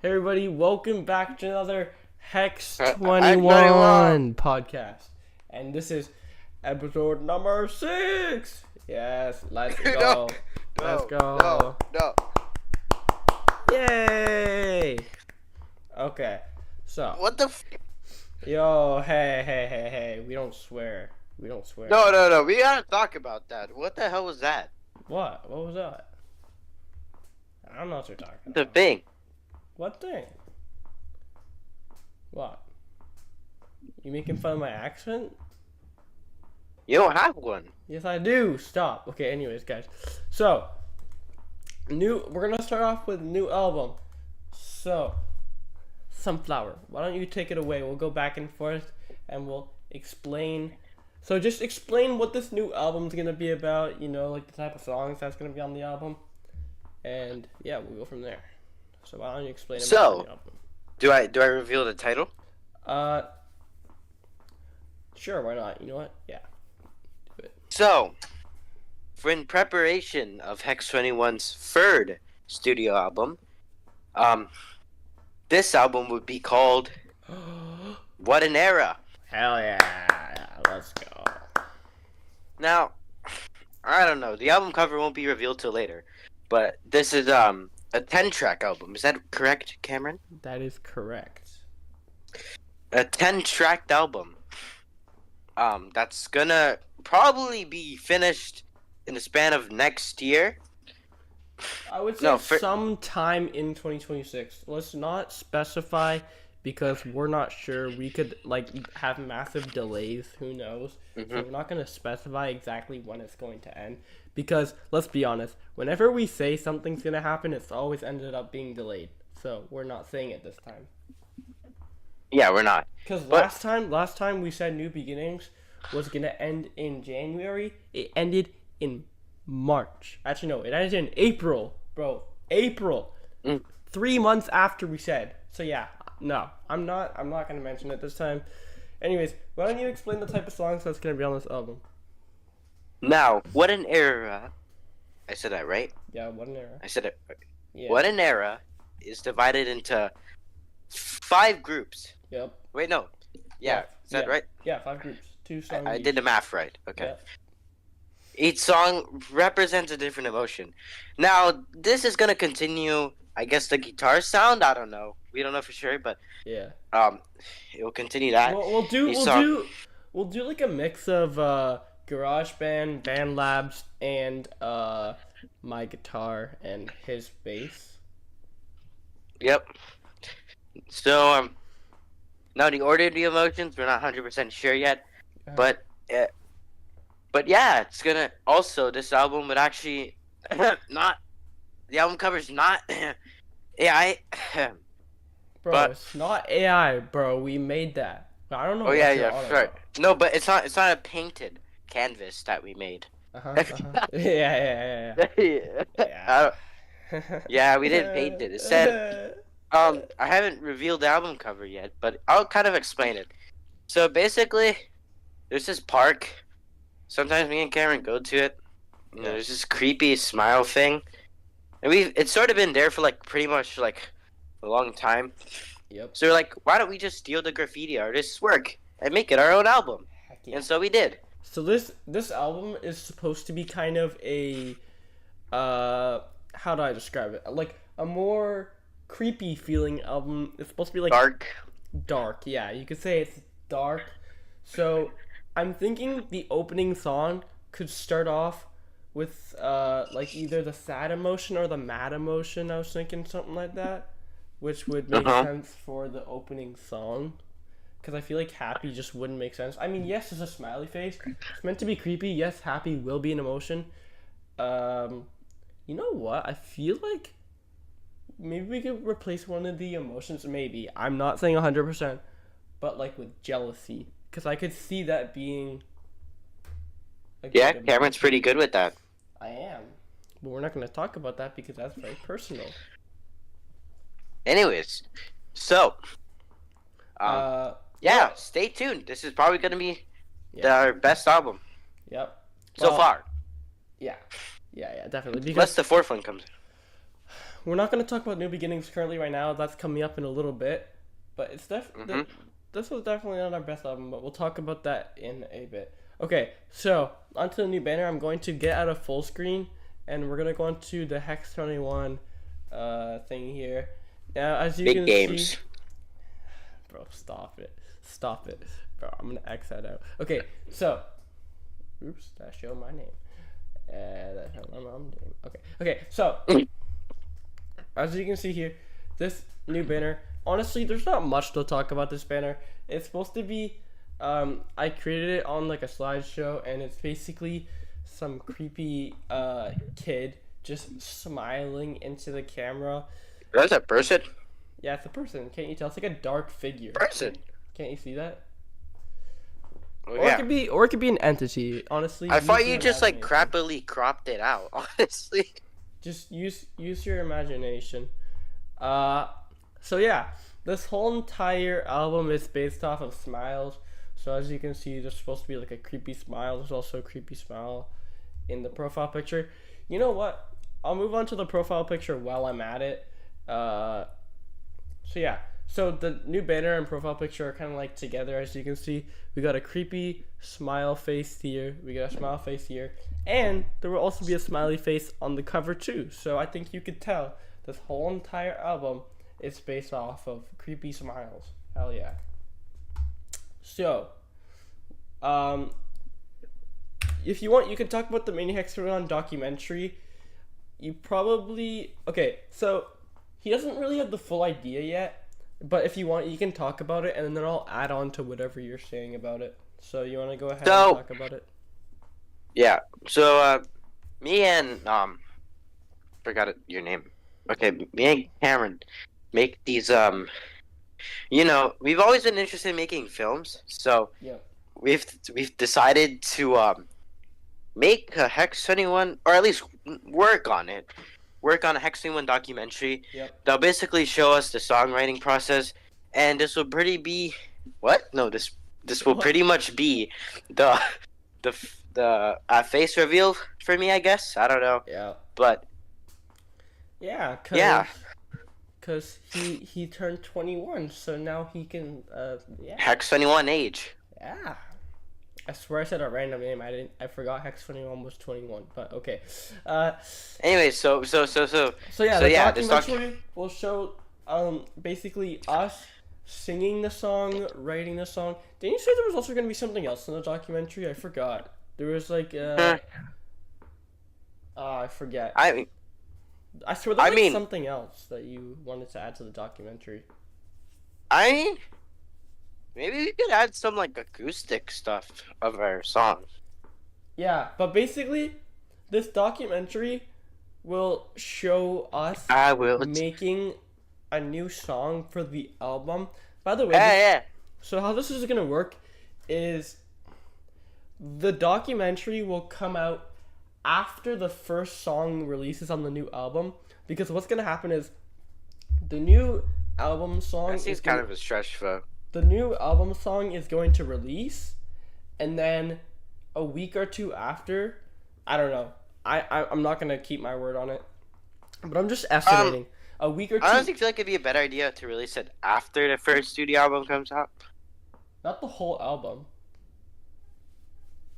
Hey everybody, welcome back to another Hex Hex 21 podcast. And this is episode number 6. Yes, let's go. Let's go. No. Yay! Okay, so. What the Yo, hey. We don't swear. No. We gotta talk about that. What the hell was that? What? What was that? I don't know what you're talking The about. thing. What thing? What? You making fun of my accent? You don't have one. Yes, I do. Stop. Okay, anyways, guys. So, we're gonna start off with new album. So, Sunflower. Why don't you take it away? We'll go back and forth and we'll explain. So, just explain what this new album's gonna be about, like the type of songs that's gonna be on the album. And yeah, we'll go from there. So, why don't you explain about the album? Do I reveal the title? Sure, why not? You know what? Yeah. Do it. So, for in preparation of Hex 21's third studio album, this album would be called What an Era. Hell yeah. Let's go. Now, I don't know. The album cover won't be revealed till later, but this is a 10-track album. Is that correct, Cameron? That is correct. A 10-track album. That's gonna probably be finished in the span of next year. I would say sometime in 2026. Let's not specify because we're not sure. We could have massive delays. Who knows? So we're not going to specify exactly when it's going to end because let's be honest. Whenever we say something's going to happen, it's always ended up being delayed. So we're not saying it this time. Yeah, we're not. Because last time we said New Beginnings was going to end in January. It ended in March. Actually, no, it ended in April, bro. April. 3 months after we said. So yeah, no, I'm not gonna mention it this time. Anyways, why don't you explain the type of songs that's gonna be on this album? Now, What an Era. I said that right? Yeah, What an Era. I said it. Yeah. What an Era is divided into 5 groups. Yep. Wait, no. Yeah, is that right? Yeah, 5 groups. 2 songs. I did the math right. Okay. Yep. Each song represents a different emotion. Now, this is gonna continue. I guess the guitar sound. I don't know. We don't know for sure, but yeah. It will continue that. We'll do like a mix of GarageBand, BandLabs, and my guitar and his bass. Yep. So now the order of the emotions, we're not 100% sure yet, but yeah, it's gonna also this album would actually not the album cover's not AI. Bro, but, it's not AI, bro. We made that. I don't know. Oh yeah, right. No, but it's not a painted canvas that we made. Yeah. Yeah, we didn't paint it. It said I haven't revealed the album cover yet, but I'll kind of explain it. So basically, there's this park. Sometimes me and Cameron go to it. There's this creepy smile thing, and it's sort of been there for pretty much a long time. Yep. So we're like, why don't we just steal the graffiti artist's work and make it our own album? Heck yeah. And so we did. So this album is supposed to be kind of a how do I describe it? Like a more creepy feeling album. It's supposed to be dark. Yeah, you could say it's dark. So I'm thinking the opening song could start off with either the sad emotion or the mad emotion. I was thinking something like that, which would make sense for the opening song. Because I feel like happy just wouldn't make sense. I mean, yes, it's a smiley face. It's meant to be creepy. Yes, happy will be an emotion. You know what? I feel like maybe we could replace one of the emotions. Maybe. I'm not saying 100%. But with jealousy. Because I could see that being... Yeah, Cameron's pretty good with that. I am. But we're not going to talk about that because that's very personal. Anyways, so... Yeah, stay tuned. This is probably going to be our best album. Yep. So far. Yeah, definitely. Unless the 4th one comes. we're not going to talk about New Beginnings currently right now. That's coming up in a little bit. But it's this was definitely not our best album, but we'll talk about that in a bit. Okay, so onto the new banner. I'm going to get out of full screen, and we're going to go into the Hex 21 thing here. Now, as you can see... Bro, stop it. Stop it. Bro, I'm going to X that out. Okay, so... Oops, that showed my name. That's my mom's name. Okay, so... As you can see here, this new banner... Honestly, there's not much to talk about this banner. It's supposed to be... I created it on like a slideshow, and it's basically some creepy kid just smiling into the camera. That's a person? Yeah, it's a person. Can't you tell? It's like a dark figure. Person. Can't you see that? Oh, or it could be an entity. Honestly, I thought you just like crappily cropped it out. Honestly, just use your imagination. So yeah, this whole entire album is based off of smiles. So as you can see, there's supposed to be like a creepy smile. There's also a creepy smile in the profile picture. You know what? I'll move on to the profile picture while I'm at it. So yeah. So the new banner and profile picture are kind of like together. As you can see, we got a creepy smile face here. We got a smile face here. And there will also be a smiley face on the cover too. So I think you could tell this whole entire album is based off of creepy smiles. Hell yeah. So, if you want, you can talk about the Mini Hexagon documentary. Okay, so he doesn't really have the full idea yet, but if you want, you can talk about it, and then I'll add on to whatever you're saying about it. So you want to go ahead and talk about it? Yeah. So, me and forgot your name. Okay, me and Cameron make these we've always been interested in making films, so yeah. we've decided to make a Hex 21, or at least work on a Hex 21 documentary. Yep. That'll basically show us the songwriting process, and this will pretty much be the face reveal for me, I guess. I don't know. Yeah. But yeah, because he turned 21, so now he can Hex 21 age. Yeah. I swear I said a random name. I forgot Hex 21 was 21, but okay. Anyway, so yeah, the documentary will show basically us singing the song, writing the song. Didn't you say there was also going to be something else in the documentary? I forgot. There was like I forget. I swear there was something else that you wanted to add to the documentary. Maybe we could add some like acoustic stuff of our songs. Yeah, but basically, this documentary will show us making a new song for the album. By the way, so how this is gonna work is the documentary will come out after the first song releases on the new album, because what's gonna happen is the new album song that seems kind of a stretch, though. The new album song is going to release, and then a week or two after, I don't know. I'm not gonna keep my word on it, but I'm just estimating. A week or two. I honestly feel like it'd be a better idea to release it after the first studio album comes out. Not the whole album.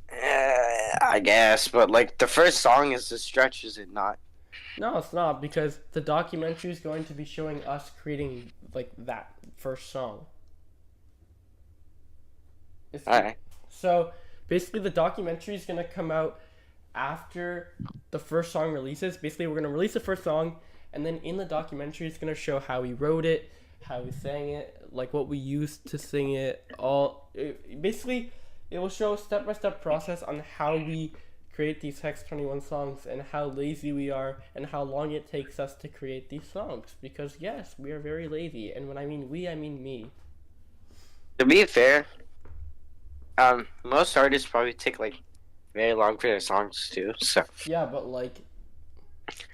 I guess, but like the first song is a stretch, is it not? No, it's not, because the documentary is going to be showing us creating like that first song. Alright. So basically, the documentary is gonna come out after the first song releases. Basically, we're gonna release the first song, and then in the documentary, it's gonna show how we wrote it, how we sang it, like what we used to sing it. Basically, it will show a step-by-step process on how we create these Hex 21 songs, and how lazy we are, and how long it takes us to create these songs. Because yes, we are very lazy, and when I mean we, I mean me. To be fair, most artists probably take like very long for their songs too. So yeah, but like,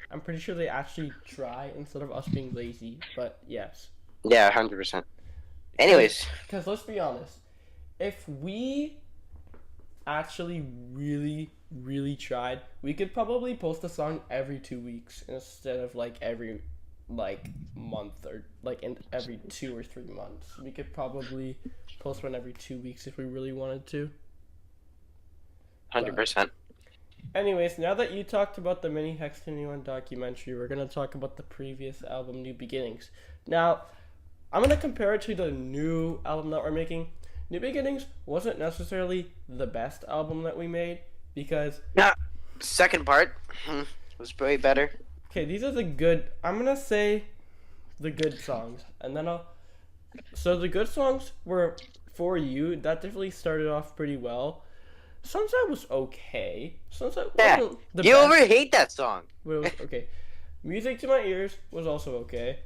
I'm pretty sure they actually try instead of us being lazy. But yes. Yeah, 100%. Anyways, because let's be honest, if we actually really tried, we could probably post a song every 2 weeks instead of like every like month or like in every 2 or 3 months. We could probably post one every 2 weeks if we really wanted to. 100%. Anyways, now that you talked about the mini Hex 21 documentary, we're gonna talk about the previous album, New Beginnings. Now, I'm gonna compare it to the new album that we're making. New Beginnings wasn't necessarily the best album that we made because second part was way better. Okay, these are the good. I'm gonna say the good songs, and then So the good songs were For You. That definitely started off pretty well. Sunset was okay. Sunset wasn't the you best. overhate that song. But it was okay. Music to My Ears was also okay.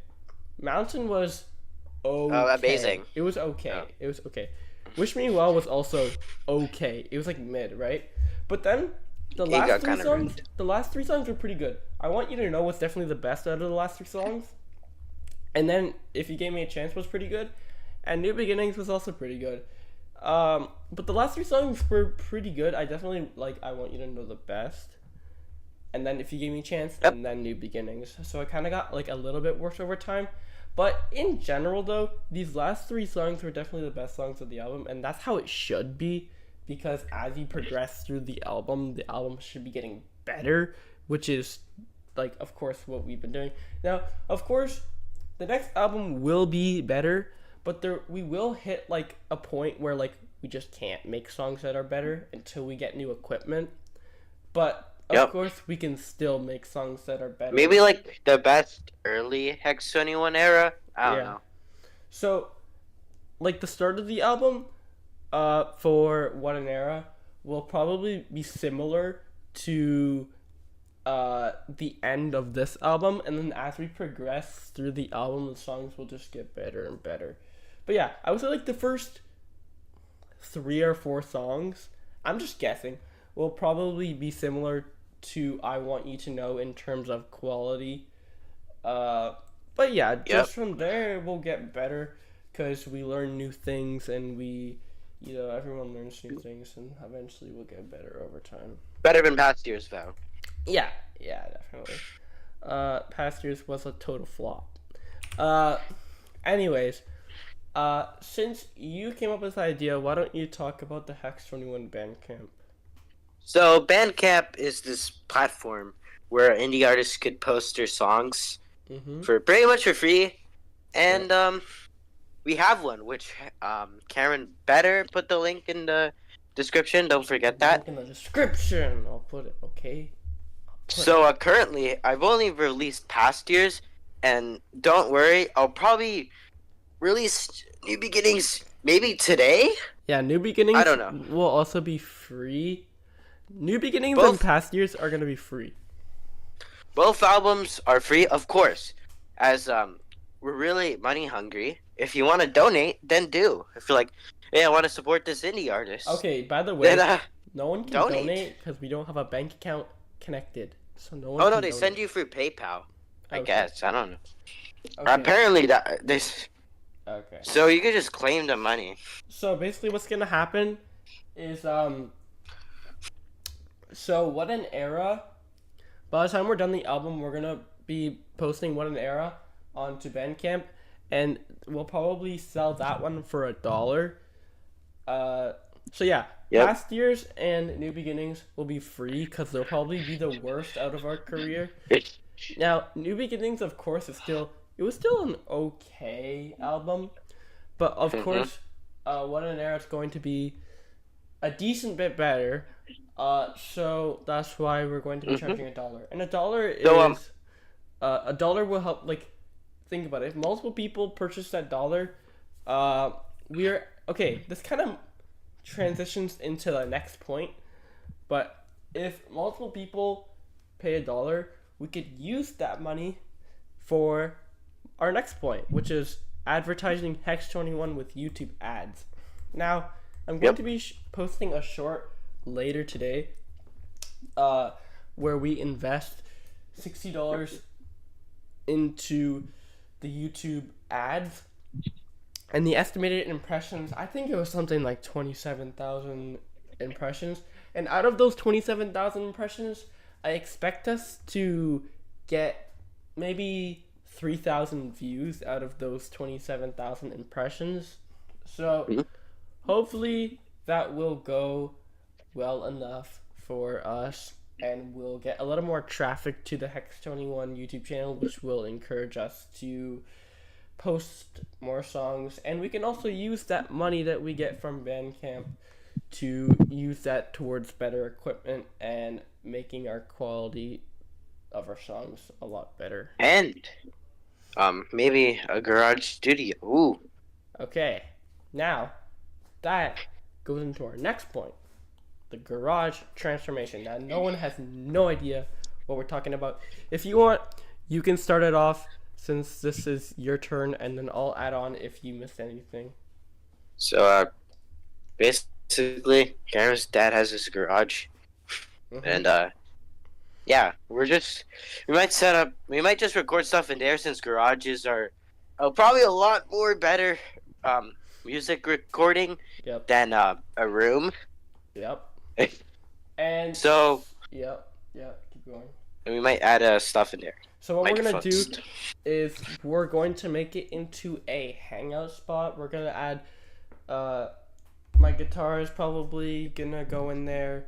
Mountain was okay. Amazing. It was okay. Yeah. It was okay. Wish Me Well was also okay. It was like mid, right? But then the last three songs were pretty good. I Want You to Know was definitely the best out of the last 3 songs. And then If You Gave Me a Chance was pretty good. And New Beginnings was also pretty good. But the last 3 songs were pretty good. I definitely like I Want You to Know the best. And then If You Gave Me a Chance, and then New Beginnings. So it kind of got like a little bit worse over time. But in general though, these last 3 songs were definitely the best songs of the album. And that's how it should be. Because as you progress through the album should be getting better. Which is, like, of course, what we've been doing. Now, of course, the next album will be better. But we will hit, like, a point where, like, we just can't make songs that are better until we get new equipment. But, of course, we can still make songs that are better. Maybe, like, the best early Hex 21 era? I don't know. So, like, the start of the album for What an Era will probably be similar to the end of this album. And then as we progress through the album, the songs will just get better and better. But yeah, I would say like the first 3 or 4 songs, I'm just guessing, will probably be similar to I Want You to Know in terms of quality. But yeah, just from there we'll get better because we learn new things and everyone learns new things and eventually we'll get better over time. Better than past years though. Yeah, definitely. Past years was a total flop. Anyways. Since you came up with this idea, why don't you talk about the Hex 21 Bandcamp? So Bandcamp is this platform where indie artists could post their songs for pretty much for free, and we have one, which Karen better put the link in the description. Don't forget that. Link in the description. I'll put it. Okay. So currently, I've only released past years, and don't worry, I'll probably release New Beginnings maybe today. Yeah, New Beginnings. I don't know. Will also be free. New Beginnings and past years are gonna be free. Both albums are free, of course. As we're really money hungry. If you want to donate, then do. If you're like, hey, I want to support this indie artist. Okay. By the way, then, no one can donate because we don't have a bank account connected. So no one. Oh no, they send you through PayPal. I guess I don't know. Okay. Apparently this. Okay. So you could just claim the money. So basically what's gonna happen is so What an Era, by the time we're done the album, we're gonna be posting What an Era onto Bandcamp, and we'll probably sell that one for $1. So yeah, past years and New Beginnings will be free because they'll probably be the worst out of our career. Now, New Beginnings, of course, it was still an okay album, but of course, What an Era is going to be a decent bit better. So that's why we're going to be charging $1, and $1 is $1 will help. Like, think about it. If multiple people purchase that $1, we're okay. This kind of transitions into the next point, but if multiple people pay $1, we could use that money for our next point, which is advertising Hex 21 with YouTube ads. Now, I'm going to be posting a short later today where we invest $60 into the YouTube ads, and the estimated impressions, I think it was something like 27,000 impressions, and out of those 27,000 impressions, I expect us to get maybe 3,000 views out of those 27,000 impressions. So hopefully that will go well enough for us, and we'll get a little more traffic to the Hex21 YouTube channel, which will encourage us to post more songs. And we can also use that money that we get from Bandcamp to use that towards better equipment and making our quality of our songs a lot better. And maybe a garage studio. Ooh. Okay, now that goes into our next point, the garage transformation. Now, no one has no idea what we're talking about. If you want, you can start it off since this is your turn, and then I'll add on if you missed anything. So, basically, Garen's dad has this garage, and yeah, we might just record stuff in there since garages are probably a lot more better music recording than a room. Yep. And so yep, keep going. And we might add stuff in there. So what we're gonna do is we're going to make it into a hangout spot. We're gonna add my guitar is probably gonna go in there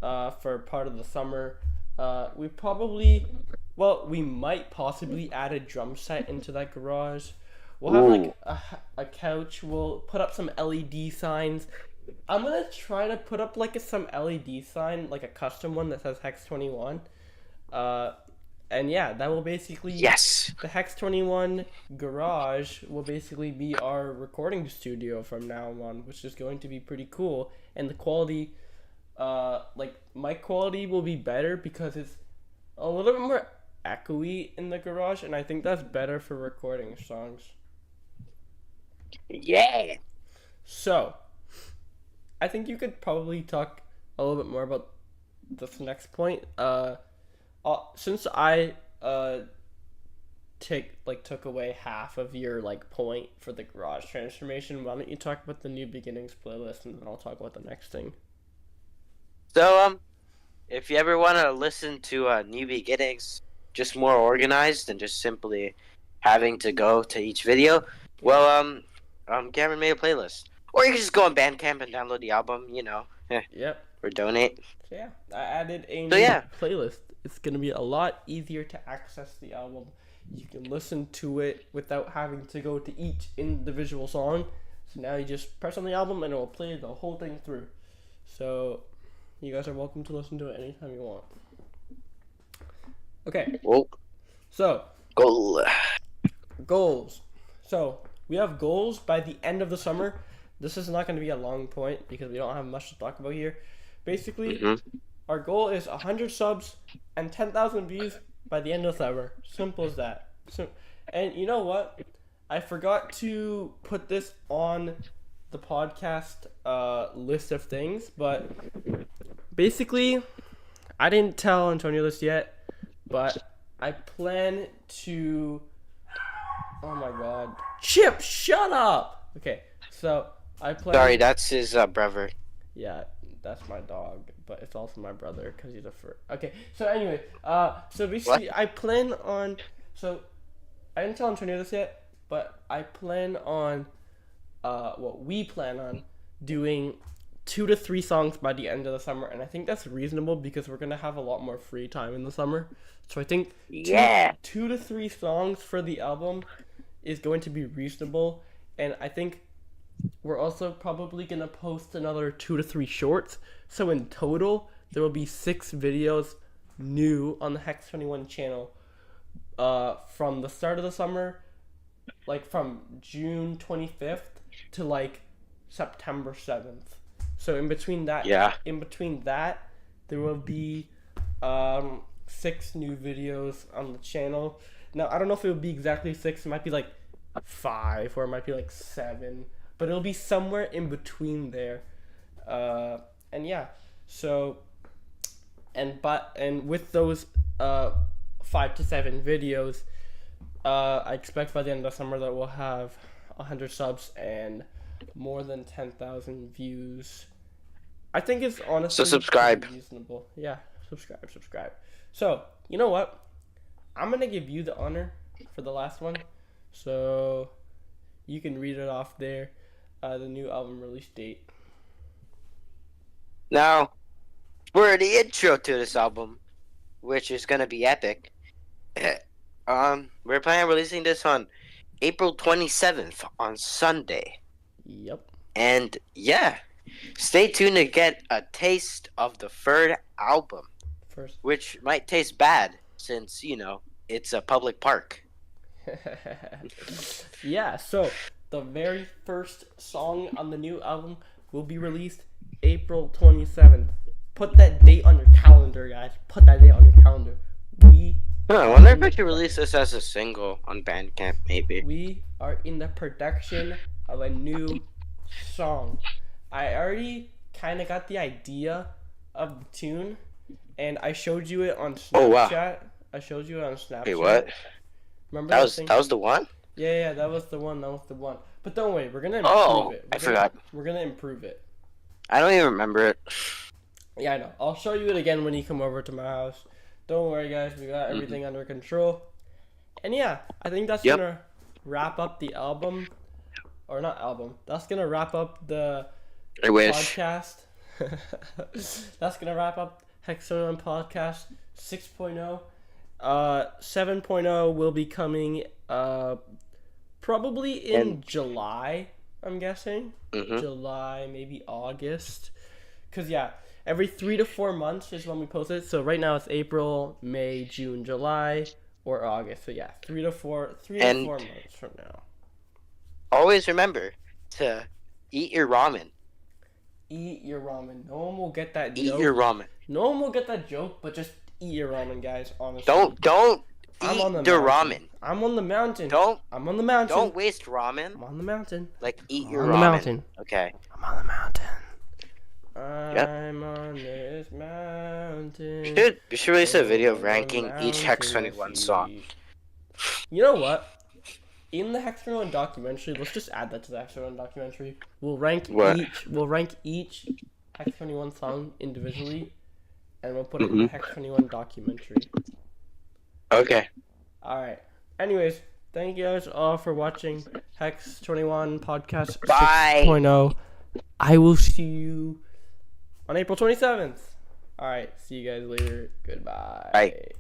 for part of the summer. We might possibly add a drum set into that garage. We'll have like a couch. We'll put up some LED signs. I'm gonna try to put up like some LED sign, like a custom one that says Hex21. And yeah, that will basically the Hex21 garage will basically be our recording studio from now on, which is going to be pretty cool. And the quality, like mic quality will be better because it's a little bit more echoey in the garage, and I think that's better for recording songs. Yeah. So, I think you could probably talk a little bit more about this next point. Since I took away half of your point for the garage transformation, why don't you talk about the New Beginnings playlist, and then I'll talk about the next thing. So if you ever want to listen to New Beginnings, just more organized than just simply having to go to each video, well, Cameron made a playlist, or you can just go on Bandcamp and download the album, Yep. Or donate. So yeah, I added a new playlist. It's gonna be a lot easier to access the album. You can listen to it without having to go to each individual song. So now you just press on the album and it will play the whole thing through. So you guys are welcome to listen to it anytime you want. Okay. Well, so goals. So we have goals by the end of the summer. This is not going to be a long point because we don't have much to talk about here. Basically, our goal is 100 subs and 10,000 views by the end of summer. Simple as that. So, and you know what? I forgot to put this on the podcast list of things, but basically, I didn't tell Antonio this yet, but I plan to... Oh my god. Chip, shut up! Okay, so I plan... Sorry, that's his brother. Yeah, that's my dog, but it's also my brother because he's a fur. Okay, so anyway, so basically I plan on... So, I didn't tell Antonio this yet, but I plan on... we plan on doing 2 to 3 songs by the end of the summer, and I think that's reasonable because we're gonna have a lot more free time in the summer. So I think 2 to 3 songs for the album is going to be reasonable, and I think we're also probably gonna post another 2 to 3 shorts. So in total, there will be 6 videos new on the Hex21 channel from the start of the summer, like from June 25th to September 7th. So in between that, there will be 6 new videos on the channel. Now I don't know if it will be exactly 6. It might be 5, or it might be 7, but it'll be somewhere in between there. And yeah, so and with those 5 to 7 videos, I expect by the end of the summer that we'll have 100 subs and more than 10,000 views. I think it's honestly subscribe. Reasonable. Yeah, subscribe. So, you know what? I'm going to give you the honor for the last one. So you can read it off there. The new album release date. Now, for the intro to this album, which is gonna be epic, we're planning on releasing this on April 27th on Sunday. Yep. And yeah, stay tuned to get a taste of the third album, which might taste bad since, you know, it's a public park. Yeah, so the very first song on the new album will be released April 27th. Put that date on your calendar, guys. Put that date on your calendar. I wonder if I could release this as a single on Bandcamp, maybe. We are in the production of a new song. I already kind of got the idea of the tune, and I showed you it on Snapchat. Oh, wow. I showed you it on Snapchat. Wait, what? Remember that was the one? Yeah, that was the one. But don't worry, we're gonna improve it. I forgot. We're gonna improve it. I don't even remember it. Yeah, I know. I'll show you it again when you come over to my house. Don't worry, guys. We got everything under control. And yeah, I think that's gonna wrap up the album, or not album. That's gonna wrap up the podcast. That's gonna wrap up Hex 21 Podcast 6.0. 7.0 will be coming probably in July, I'm guessing. July, maybe August. Because yeah, every 3 to 4 months is when we post it. So right now it's April, May, June, July, or August. So yeah, 3 to 4 months from now. Always remember to eat your ramen. Eat your ramen. No one will get that joke. Eat your ramen. No one will get that joke, but just eat your ramen, guys. Honestly. Don't eat the ramen. I'm on the mountain. I'm on the mountain. Don't waste ramen. I'm on the mountain. Like eat your ramen. On the mountain. Okay. I'm on the mountain. I'm on this mountain. We should release a video of ranking each Hex 21 song. You know what? In the Hex 21 documentary, let's just add that to the Hex 21 documentary. We'll rank each Hex 21 song individually, and we'll put it in the Hex 21 documentary. Okay. Alright. Anyways, thank you guys all for watching Hex 21 Podcast 6.0. I will see you on April 27th. Alright, see you guys later. Goodbye. Bye.